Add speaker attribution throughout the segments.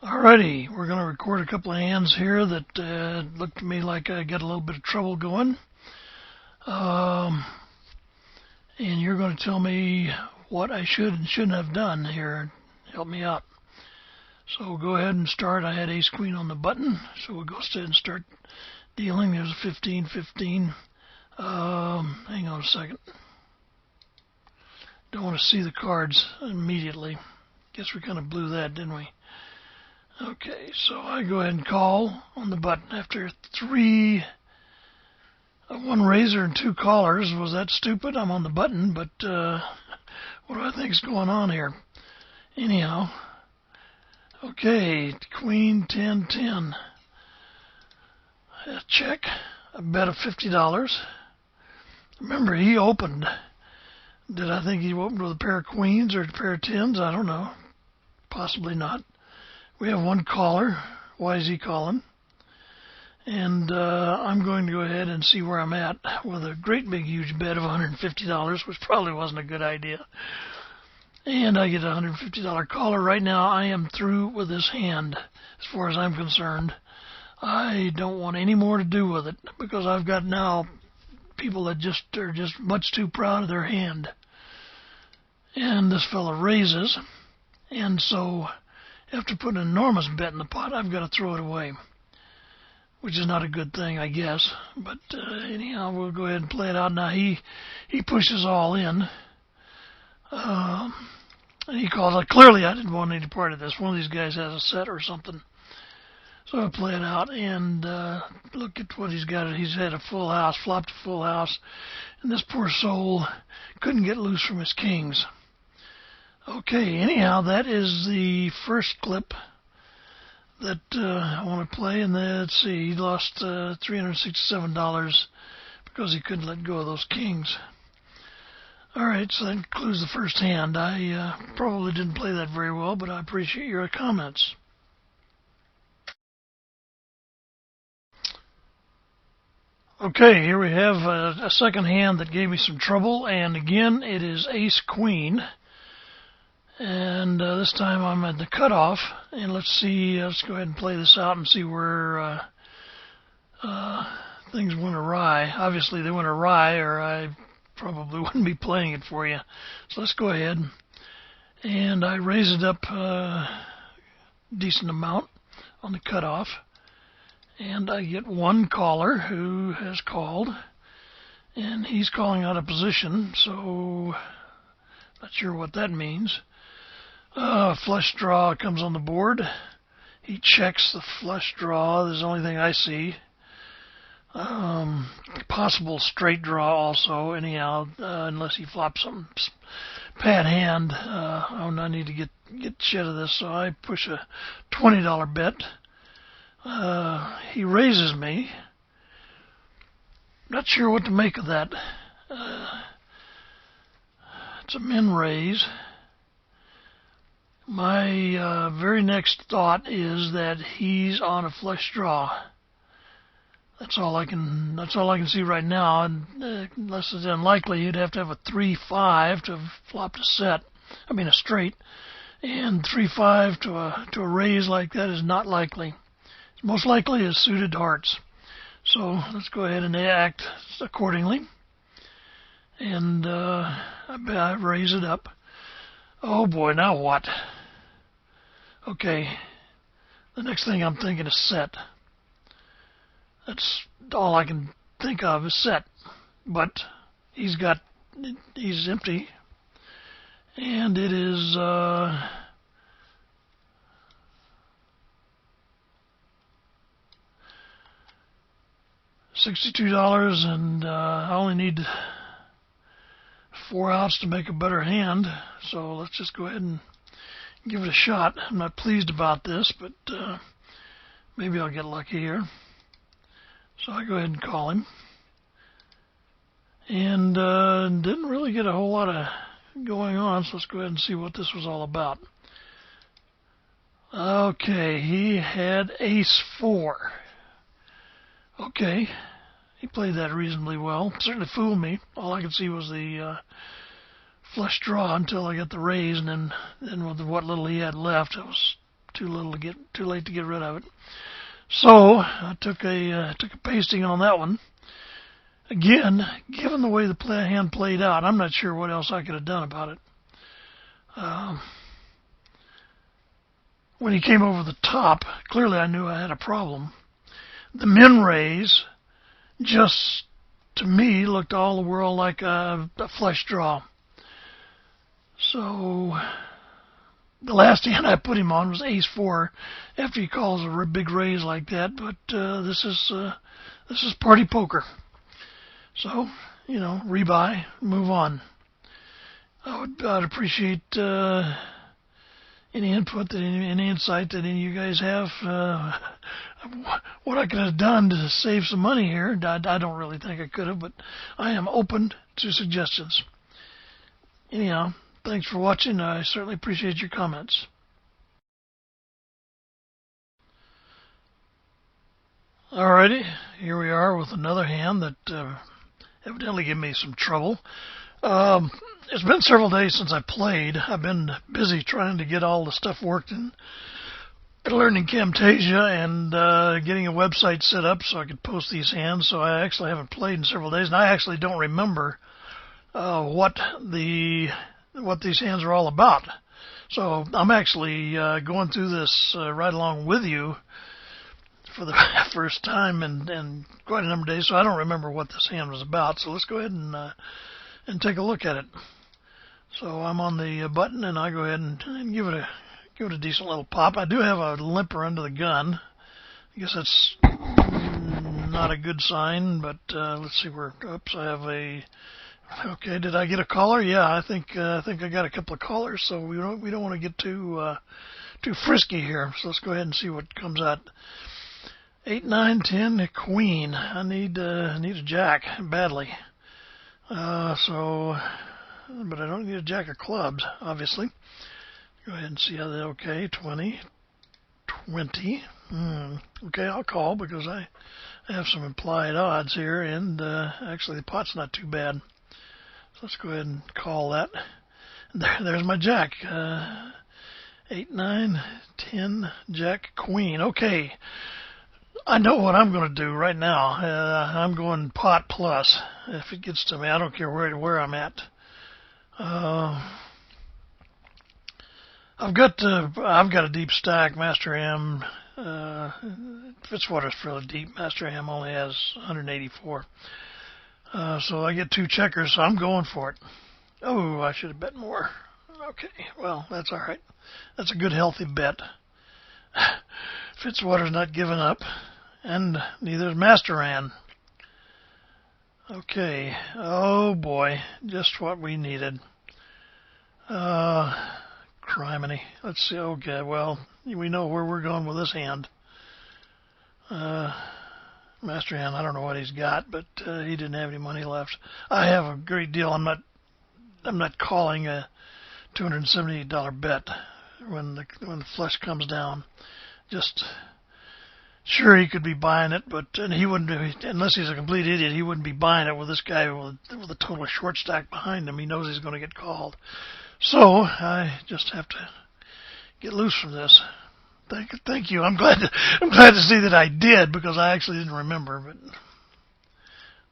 Speaker 1: Alrighty, we're going to record a couple of hands here that look to me like I got a little bit of trouble going. And you're going to tell me what I should and shouldn't have done here. Help me out. So go ahead and start. I had ace queen on the button, so we'll go ahead and start dealing. There's a 15-15. Hang on a second. Don't want to see the cards immediately. Guess we kind of blew that, didn't we? Okay, so I go ahead and call on the button after one raiser and two callers. Was that stupid? I'm on the button, but what do I think's going on here? Anyhow, okay, queen 10-10. Check. I bet of $50. Remember, he opened. Did I think he opened with a pair of queens or a pair of tens? I don't know. Possibly not. We have one caller. Why is he calling? And I'm going to go ahead and see where I'm at with a great big huge bet of $150, which probably wasn't a good idea. And I get a $150 caller. Right now I am through with this hand as far as I'm concerned. I don't want any more to do with it because I've got now people that are just much too proud of their hand. And this fella raises, and so after putting an enormous bet in the pot, I've got to throw it away, which is not a good thing, I guess. But anyhow, we'll go ahead and play it out. Now he pushes all in, and he calls. Clearly, I didn't want any part of this. One of these guys has a set or something. So I play it out, and look at what he's got. He's had a full house, flopped a full house, and this poor soul couldn't get loose from his kings. Okay, anyhow, that is the first clip that I want to play, and let's see, he lost $367 because he couldn't let go of those kings. Alright, so that concludes the first hand. I probably didn't play that very well, but I appreciate your comments. Okay, here we have a second hand that gave me some trouble, and again, it is ace-queen. And this time I'm at the cutoff, and let's go ahead and play this out and see where things went awry. Obviously they went awry, or I probably wouldn't be playing it for you. So let's go ahead, and I raise it up a decent amount on the cutoff, and I get one caller who has called, and he's calling out of position, so not sure what that means. Flush draw comes on the board. He checks the flush draw. There's the only thing I see. Possible straight draw also, anyhow, unless he flops some pad hand. I need to get shit of this, so I push a $20 bet. He raises me. Not sure what to make of that. It's a min raise. My very next thought is that he's on a flush draw. That's all I can see right now. And unless it's unlikely, you'd have to have a 3-5 to have flopped a set. I mean a straight, and 3-5 to a raise like that is not likely. Most likely is suited hearts. So let's go ahead and act accordingly. And I raise it up. Oh boy, now what? Okay, the next thing I'm thinking is set. That's all I can think of is set. But he's empty. And it is $62, and I only need 4 outs to make a better hand, so let's just go ahead and give it a shot. I'm not pleased about this, but maybe I'll get lucky here. So I go ahead and call him, and didn't really get a whole lot of going on, so let's go ahead and see what this was all about. Okay, he had ace-4. Okay, he played that reasonably well. Certainly fooled me. All I could see was the flush draw until I got the raise, and then with what little he had left, I was too late to get rid of it. So I took a pasting on that one. Again, given the way the hand played out, I'm not sure what else I could have done about it. When he came over the top, clearly I knew I had a problem. The min raise just, to me, looked all the world like a flush draw. So the last hand I put him on was ace-4 after he calls a big raise like that. But this is party poker. So, rebuy, move on. I'd appreciate any input, any insight that any of you guys have. What I could have done to save some money here, I don't really think I could have, but I am open to suggestions. Anyhow, thanks for watching. I certainly appreciate your comments. Alrighty, here we are with another hand that evidently gave me some trouble. It's been several days since I played. I've been busy trying to get all the stuff worked in learning Camtasia and getting a website set up so I could post these hands. So I actually haven't played in several days, and I actually don't remember what these hands are all about. So I'm actually going through this right along with you for the first time in quite a number of days, so I don't remember what this hand was about. So let's go ahead and take a look at it. So I'm on the button, and I go ahead and give it a decent little pop. I do have a limper under the gun. I guess that's not a good sign, but let's see where. Oops, I have a. Okay, did I get a caller? Yeah, I think I got a couple of callers. So we don't want to get too frisky here. So let's go ahead and see what comes out. 8, 9, 10, queen. I need a jack badly. But I don't need a jack of clubs, obviously. Go ahead and see how that. Okay, 20. Okay, I'll call because I have some implied odds here, and actually the pot's not too bad. So let's go ahead and call that. There's my jack. 8, 9, 10, jack, queen. Okay. I know what I'm going to do right now. I'm going pot plus if it gets to me. I don't care where I'm at. I've got a deep stack. Master M, Fitzwater's fairly deep. Master M only has 184. So I get 2 checkers, so I'm going for it. Oh, I should have bet more. Okay, well, that's all right. That's a good, healthy bet. Fitzwater's not giving up, and neither is Master M. Okay. Oh boy, just what we needed. Criminy. Let's see. Okay, well, we know where we're going with this hand. Master hand, I don't know what he's got, but he didn't have any money left. I have a great deal. I'm not calling a $278 bet when the flush comes down. Just sure, he could be buying it, but he wouldn't, unless he's a complete idiot, he wouldn't be buying it with this guy with a total short stack behind him. He knows he's going to get called. So I just have to get loose from this. Thank you. I'm glad to see that I did, because I actually didn't remember.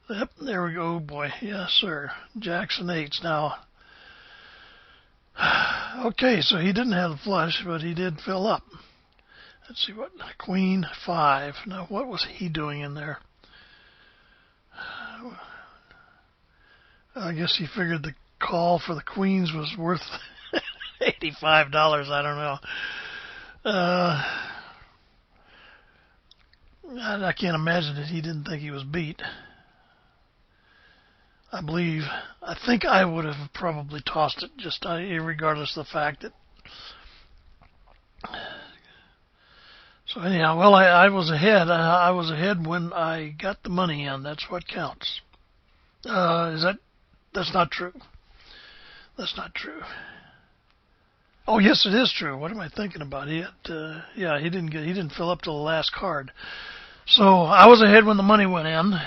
Speaker 1: But yep, there we go. Oh boy, yes sir. Jacks and 8s now. Okay, so he didn't have the flush, but he did fill up. Let's see what. Queen 5. Now, what was he doing in there? I guess he figured the call for the queens was worth $85. I don't know. I can't imagine that he didn't think he was beat. I think I would have probably tossed it, just regardless of the fact that. So anyhow, well, I was ahead. I was ahead when I got the money in. That's what counts. That's not true. That's not true. Oh, yes, it is true. What am I thinking about? He didn't fill up till the last card. So I was ahead when the money went in.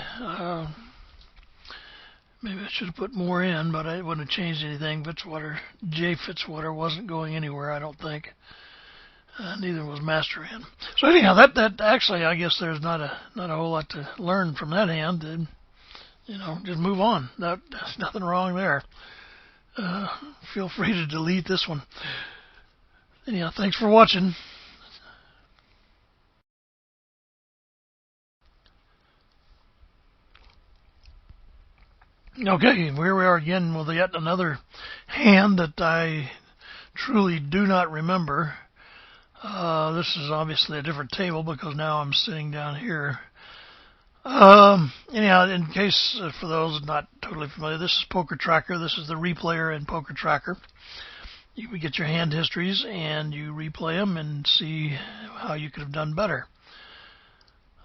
Speaker 1: Maybe I should have put more in, but it wouldn't have changed anything. Jay Fitzwater wasn't going anywhere, I don't think. Neither was master hand. So anyhow, that actually, I guess there's not a whole lot to learn from that hand. And, just move on. There's nothing wrong there. Feel free to delete this one. Anyhow, thanks for watching. Okay, here we are again with yet another hand that I truly do not remember. This is obviously a different table because now I'm sitting down here. Anyhow, in case for those not totally familiar, this is Poker Tracker. This is the replayer in Poker Tracker. You get your hand histories and you replay them and see how you could have done better.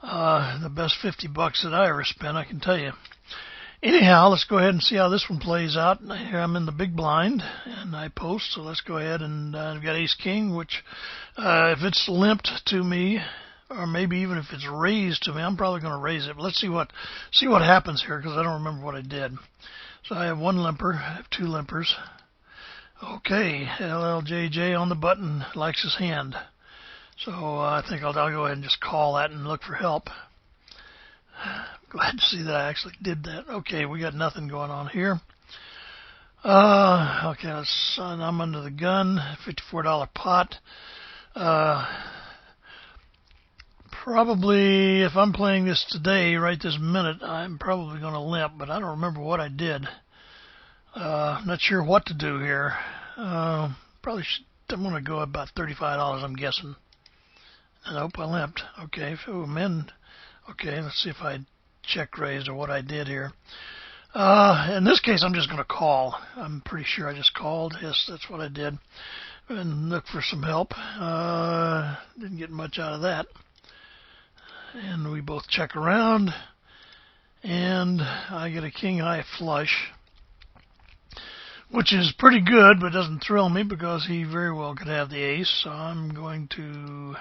Speaker 1: The best $50 that I ever spent, I can tell you. Anyhow, let's go ahead and see how this one plays out. Here I'm in the big blind, and I post, so let's go ahead and I've got ace-king, which if it's limped to me, or maybe even if it's raised to me, I'm probably going to raise it. But let's see what happens here, because I don't remember what I did. So I have one limper, I have two limpers. Okay, LLJJ on the button likes his hand. So I think I'll go ahead and just call that and look for help. Glad to see that I actually did that. Okay, we got nothing going on here. Okay, I'm under the gun. $54 pot. Probably, if I'm playing this today, right this minute, I'm probably going to limp, but I don't remember what I did. I'm not sure what to do here. I'm going to go about $35, I'm guessing. Nope, I limped. Okay, okay, let's see if I check raised or what I did here. In this case, I'm just going to call. I'm pretty sure I just called. Yes, that's what I did. And look for some help. Didn't get much out of that. And we both check around. And I get a king-high flush, which is pretty good, but doesn't thrill me because he very well could have the ace. So I'm going to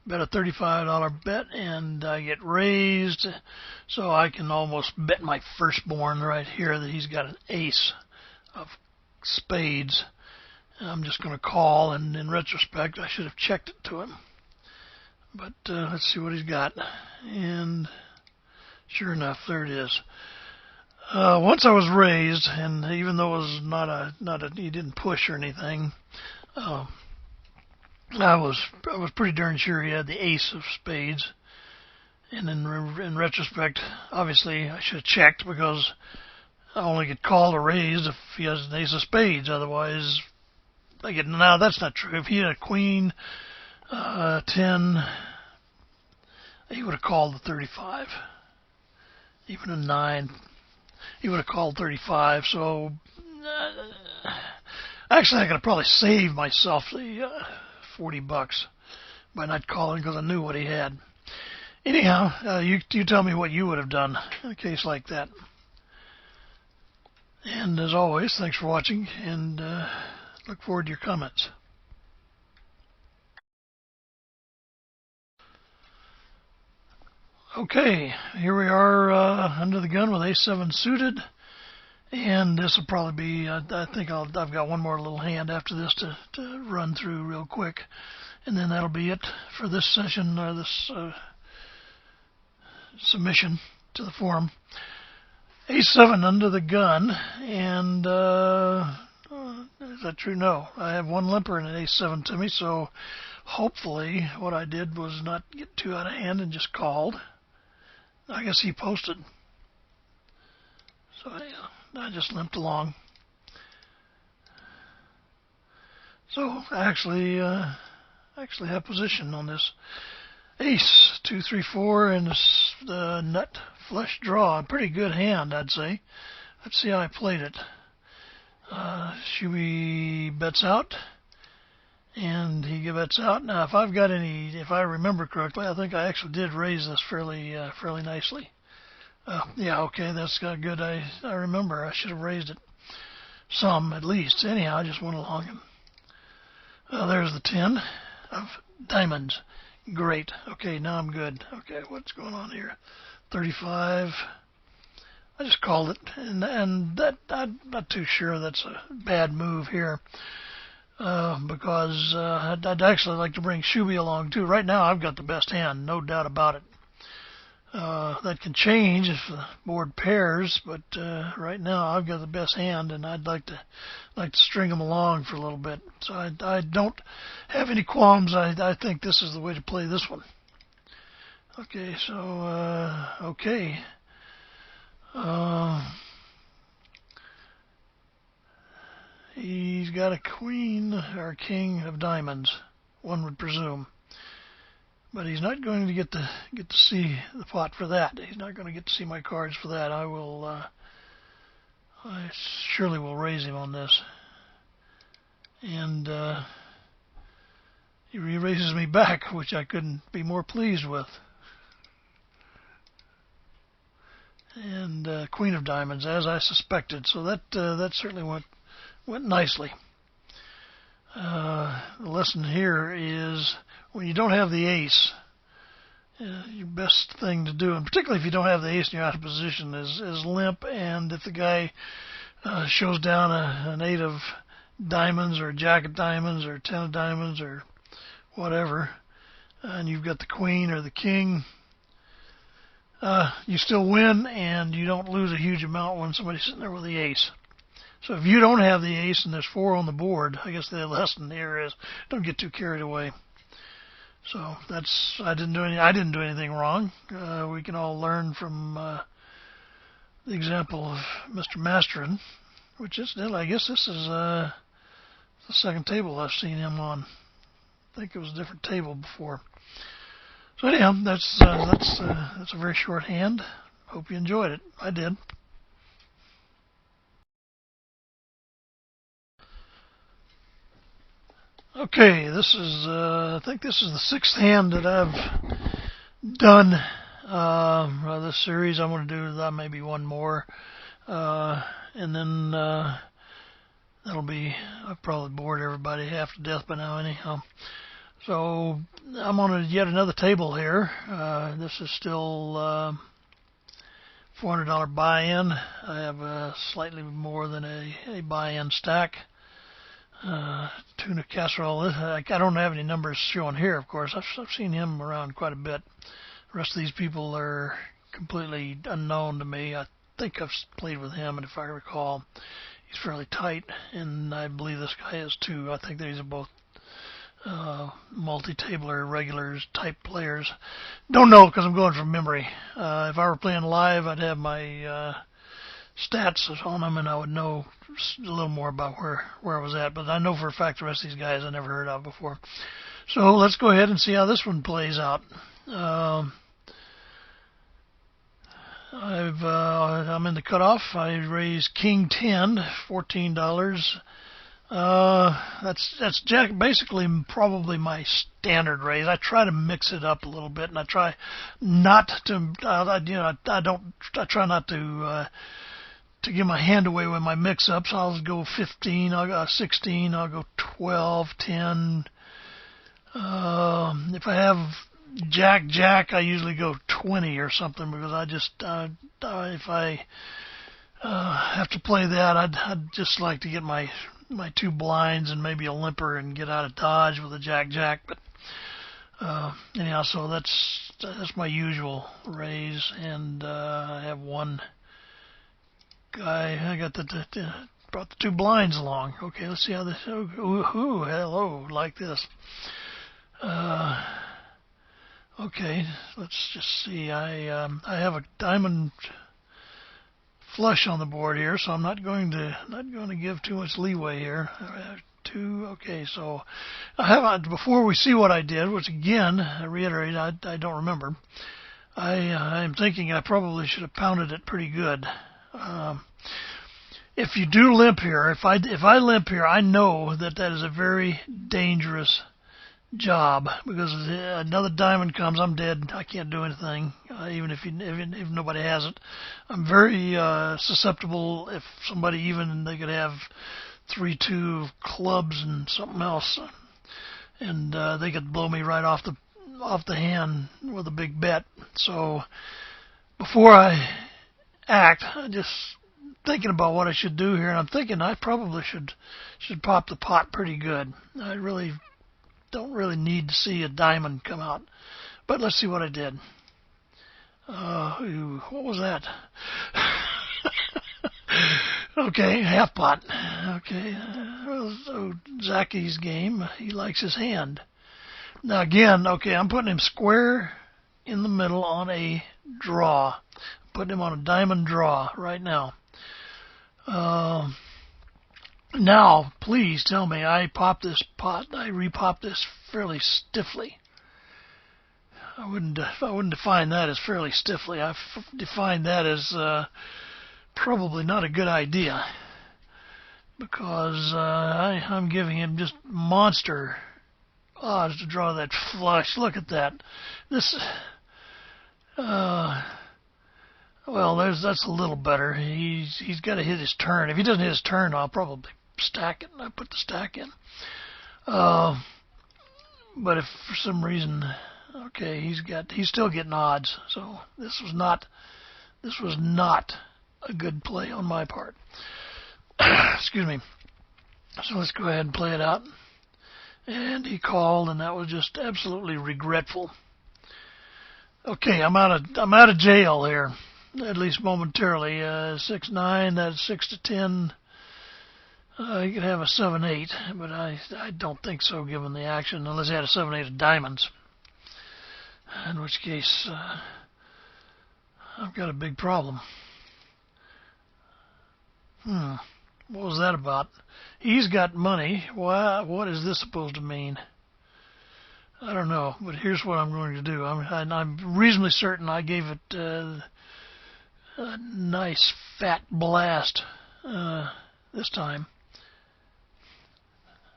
Speaker 1: bet a $35 bet, and I get raised, so I can almost bet my firstborn right here that he's got an ace of spades. And I'm just going to call, and in retrospect, I should have checked it to him. But let's see what he's got. And sure enough, there it is. Once I was raised, and even though it was he didn't push or anything, I was pretty darn sure he had the ace of spades. And in retrospect, obviously I should have checked because I only get called or raised if he has an ace of spades. Otherwise, now that's not true. If he had a queen, 10, he would have called the 35. Even a 9, he would have called 35. So actually, I could have probably saved myself the $40 by not calling because I knew what he had. Anyhow, you tell me what you would have done in a case like that. And as always, thanks for watching, and look forward to your comments. Okay, here we are under the gun with ace-7 suited, and this will probably be, I think I've got one more little hand after this to run through real quick, and then that'll be it for this session, or this submission to the forum. Ace-7 under the gun, and is that true? No, I have one limper and an ace-7 to me, so hopefully what I did was not get too out of hand and just called. I guess he posted, so I just limped along. So I actually have position on this ace, 2, 3, 4, and the nut flush draw. A pretty good hand, I'd say. Let's see how I played it. Shuby bets out, and he bets out. Now, if I remember correctly, I think I actually did raise this fairly nicely. Yeah, okay, that's good. I remember I should have raised it some at least. Anyhow, I just went along, and there's the 10 of diamonds. Great. Okay, now I'm good. Okay, what's going on here? 35. I just called it, and that I'm not too sure that's a bad move here. because I'd actually like to bring Shuby along too. Right now I've got the best hand, no doubt about it. That can change if the board pairs, but right now I've got the best hand, and I'd like to string them along for a little bit. So I don't have any qualms. I think this is the way to play this one. Okay, so okay. He's got a queen or king of diamonds, one would presume. But he's not going to get to see the pot for that. He's not going to get to see my cards for that. I surely will raise him on this. And he raises me back, which I couldn't be more pleased with. And queen of diamonds, as I suspected. So that certainly went nicely. The lesson here is when you don't have the ace, your best thing to do, and particularly if you don't have the ace and you're out of position, is limp. And if the guy shows down an 8 of diamonds or a jack of diamonds or 10 of diamonds or whatever, and you've got the queen or the king, you still win, and you don't lose a huge amount when somebody's sitting there with the ace. So if you don't have the ace and there's 4 on the board, I guess the lesson here is don't get too carried away. So I didn't do anything wrong. We can all learn from the example of Mr. Masterin, which is, I guess this is the second table I've seen him on. I think it was a different table before. So anyhow, that's a very short hand. Hope you enjoyed it. I did. Okay, this is I think this is the 6th hand that I've done this series. I'm going to do maybe one more, and then that'll be, I've probably bored everybody half to death by now anyhow. So I'm on yet another table here. This is still $400 buy-in. I have slightly more than a buy-in stack. Tuna casserole. I don't have any numbers showing here, of course. I've seen him around quite a bit. The rest of these people are completely unknown to me. I think I've played with him, and if I recall, he's fairly tight, and I believe this guy is too. I think these are both multi-tabler, regulars type players. Don't know because I'm going from memory. If I were playing live, I'd have my stats on them, and I would know a little more about where I was at. But I know for a fact the rest of these guys I never heard of before. So let's go ahead and see how this one plays out. I'm in the cutoff. I raised King 10, $14. That's basically probably my standard raise. I try to mix it up a little bit, and I try not to. I try not to give my hand away with my mix-ups. I'll go 15, I'll go 16, I'll go 12, 10. If I have Jack, I usually go 20 or something, because I just, if I have to play that, I'd just like to get my 2 blinds and maybe a limper and get out of Dodge with a Jack. But anyhow, so that's my usual raise, and I have one guy. I got brought the 2 blinds along. Okay, let's see how this. Hello, like this. Okay, let's just see. I have a diamond flush on the board here, so I'm not going to give too much leeway here. I have 2. Okay, so before we see what I did, which again, I reiterate, I don't remember. I'm thinking I probably should have pounded it pretty good. If you do limp here, if I limp here, I know that is a very dangerous job, because if another diamond comes, I'm dead. I can't do anything, even if nobody has it. I'm very susceptible. If somebody they could have 3-2 clubs and something else, and they could blow me right off the hand with a big bet. So before I act, I just thinking about what I should do here, and I'm thinking I probably should pop the pot pretty good. I really don't really need to see a diamond come out, but let's see what I did. What was that? Okay, half pot. Okay, so Zacky's game. He likes his hand. Now again, okay, I'm putting him square in the middle on a draw. Putting him on a diamond draw right now. Now, please tell me I repop this fairly stiffly. I wouldn't define that as fairly stiffly. I define that as probably not a good idea, because I'm giving him just monster odds to draw that flush. Look at that. This, well, that's a little better. He's got to hit his turn. If he doesn't hit his turn, I'll probably stack it. I put the stack in. But if for some reason, okay, he's still getting odds. So this was not a good play on my part. Excuse me. So let's go ahead and play it out. And he called, and that was just absolutely regretful. Okay, I'm out of jail here, at least momentarily. 6-9, that's 6-10. You could have a 7-8, but I don't think so, given the action, unless he had a 7-8 of diamonds. In which case, I've got a big problem. What was that about? He's got money. What is this supposed to mean? I don't know, but here's what I'm going to do. I'm reasonably certain I gave it a nice fat blast this time.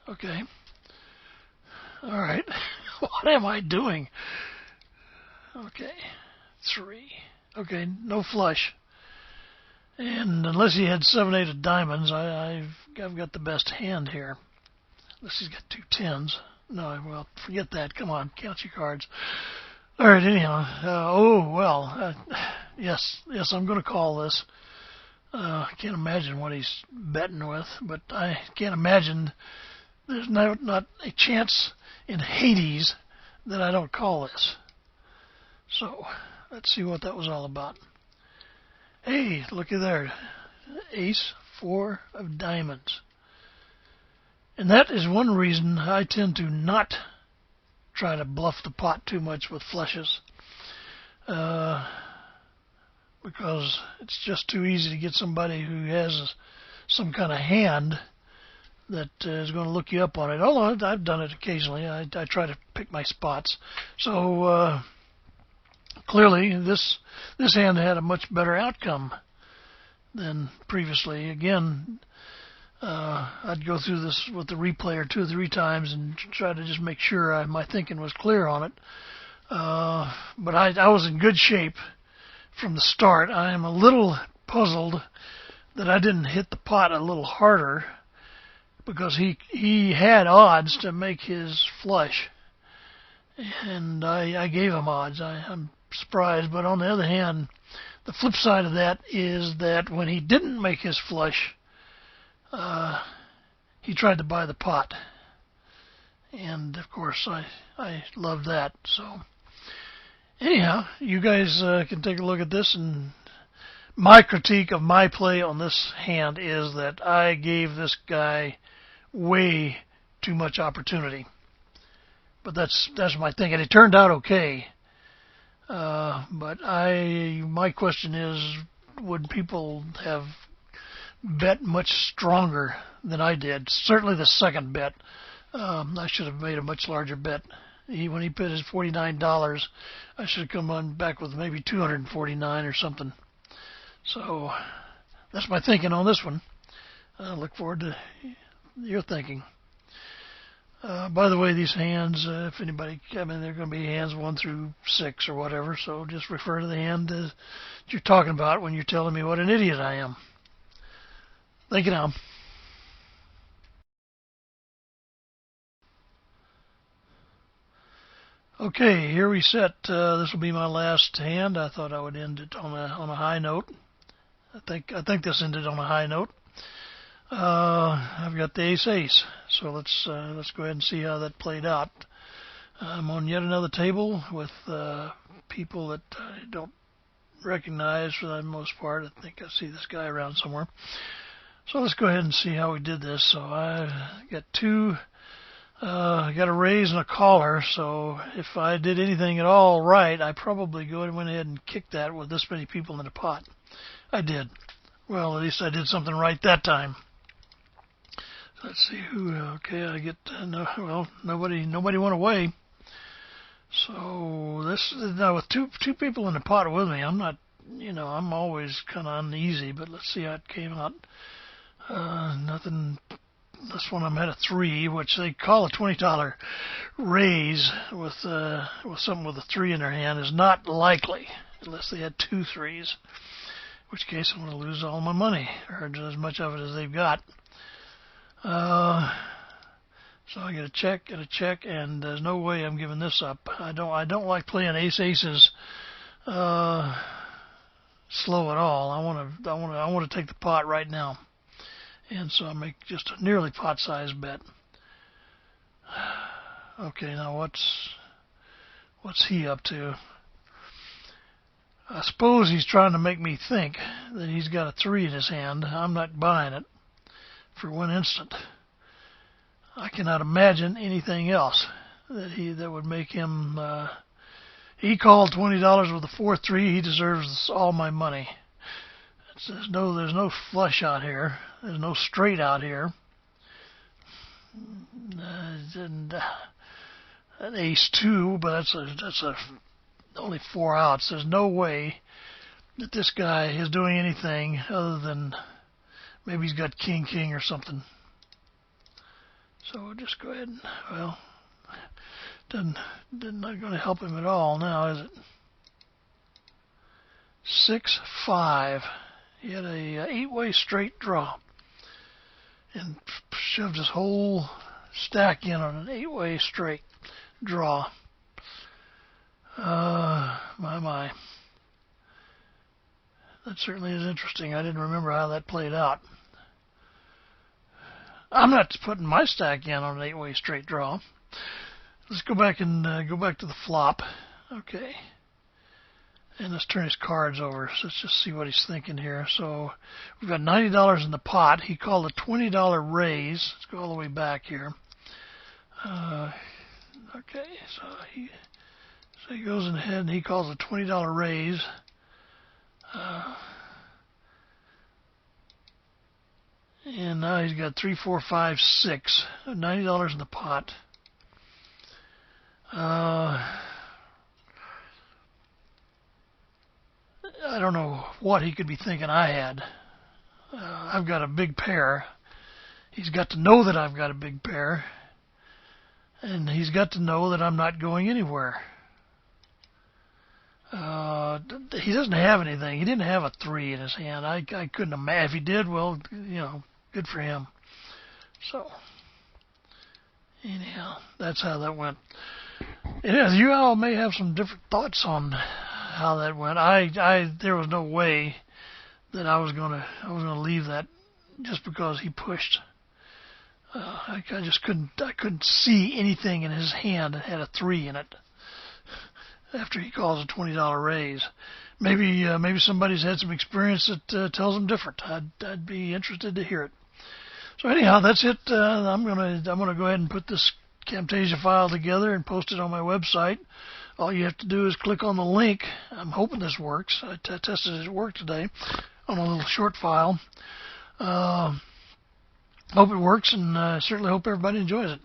Speaker 1: Okay. All right. What am I doing? Okay. 3. Okay, no flush. And unless he had 7-8 of diamonds, I've got the best hand here. Unless he's got 2 10s. No, well, forget that. Come on, count your cards. All right, anyhow. Yes, I'm going to call this. I can't imagine what he's betting with, but I can't imagine there's not a chance in Hades that I don't call this. So, let's see what that was all about. Hey, looky there. Ace 4 of diamonds. And that is one reason I tend to not try to bluff the pot too much with flushes. Because it's just too easy to get somebody who has some kind of hand that is going to look you up on it. Although I've done it occasionally. I try to pick my spots. So, clearly, this hand had a much better outcome than previously. Again, I'd go through this with the replayer 2 or 3 times and try to just make sure my thinking was clear on it. But I was in good shape from the start. I am a little puzzled that I didn't hit the pot a little harder, because he had odds to make his flush, and I gave him odds. I'm surprised, but on the other hand, the flip side of that is that when he didn't make his flush, he tried to buy the pot, and of course I love that. So anyhow, you guys can take a look at this, and my critique of my play on this hand is that I gave this guy way too much opportunity. But that's my thinking. It turned out okay. But my question is, would people have bet much stronger than I did? Certainly the second bet. I should have made a much larger bet. When he bid his $49, I should have come on back with maybe $249 or something. So that's my thinking on this one. I look forward to your thinking. By the way, these hands, if anybody, they're going to be hands 1 through 6 or whatever, so just refer to the hand that you're talking about when you're telling me what an idiot I am. Thank you now. Okay, here we sit. This will be my last hand. I thought I would end it on a high note. I think this ended on a high note. I've got the ace, so let's go ahead and see how that played out. I'm on yet another table with people that I don't recognize for the most part. I think I see this guy around somewhere. So let's go ahead and see how we did this. So I got got a raise and a caller. So if I did anything at all right, I probably went ahead and kicked that with this many people in the pot. I did. Well, at least I did something right that time. Let's see who. Okay, I get nobody went away. So this now with two people in the pot with me. I'm not, I'm always kind of uneasy. But let's see how it came out. Nothing. This one I'm at a 3, which they call a $20 raise with someone with a 3 in their hand is not likely unless they had 2 3s. In which case I'm going to lose all my money or as much of it as they've got. So I get a check and a check, and there's no way I'm giving this up. I don't like playing aces slow at all. I want to take the pot right now, and so I make just a nearly pot-sized bet. Okay, now what's he up to? I suppose he's trying to make me think that he's got a 3 in his hand. I'm not buying it for one instant. I cannot imagine anything else that would make him. He called $20 with a 4-3. He deserves all my money. There's no flush out here. There's no straight out here. And an ace 2, but that's only 4 outs. There's no way that this guy is doing anything other than maybe he's got king or something. So we'll just go ahead and, not going to help him at all now, is it? 6-5. He had a 8-way straight draw and shoved his whole stack in on an 8-way straight draw. My. That certainly is interesting. I didn't remember how that played out. I'm not putting my stack in on an 8-way straight draw. Let's go back and go back to the flop. Okay. And let's turn his cards over. So let's just see what he's thinking here. So we've got $90 in the pot. He called a $20 raise. Let's go all the way back here. Okay. So he goes ahead and he calls a $20 raise. And now he's got 3, 4, 5, 6. $90 in the pot. I don't know what he could be thinking I had. I've got a big pair. He's got to know that I've got a big pair. And he's got to know that I'm not going anywhere. He doesn't have anything. He didn't have a 3 in his hand. I couldn't imagine. If he did, well, good for him. So, anyhow, that's how that went. Yeah, you all may have some different thoughts on how that went. There was no way that I was gonna leave that just because he pushed. I just couldn't see anything in his hand that had a 3 in it. After he calls a $20 raise, maybe somebody's had some experience that tells them different. I'd be interested to hear it. So anyhow, that's it. I'm gonna go ahead and put this Camtasia file together and post it on my website. All you have to do is click on the link. I'm hoping this works. I tested it at work today on a little short file. Hope it works, and certainly hope everybody enjoys it.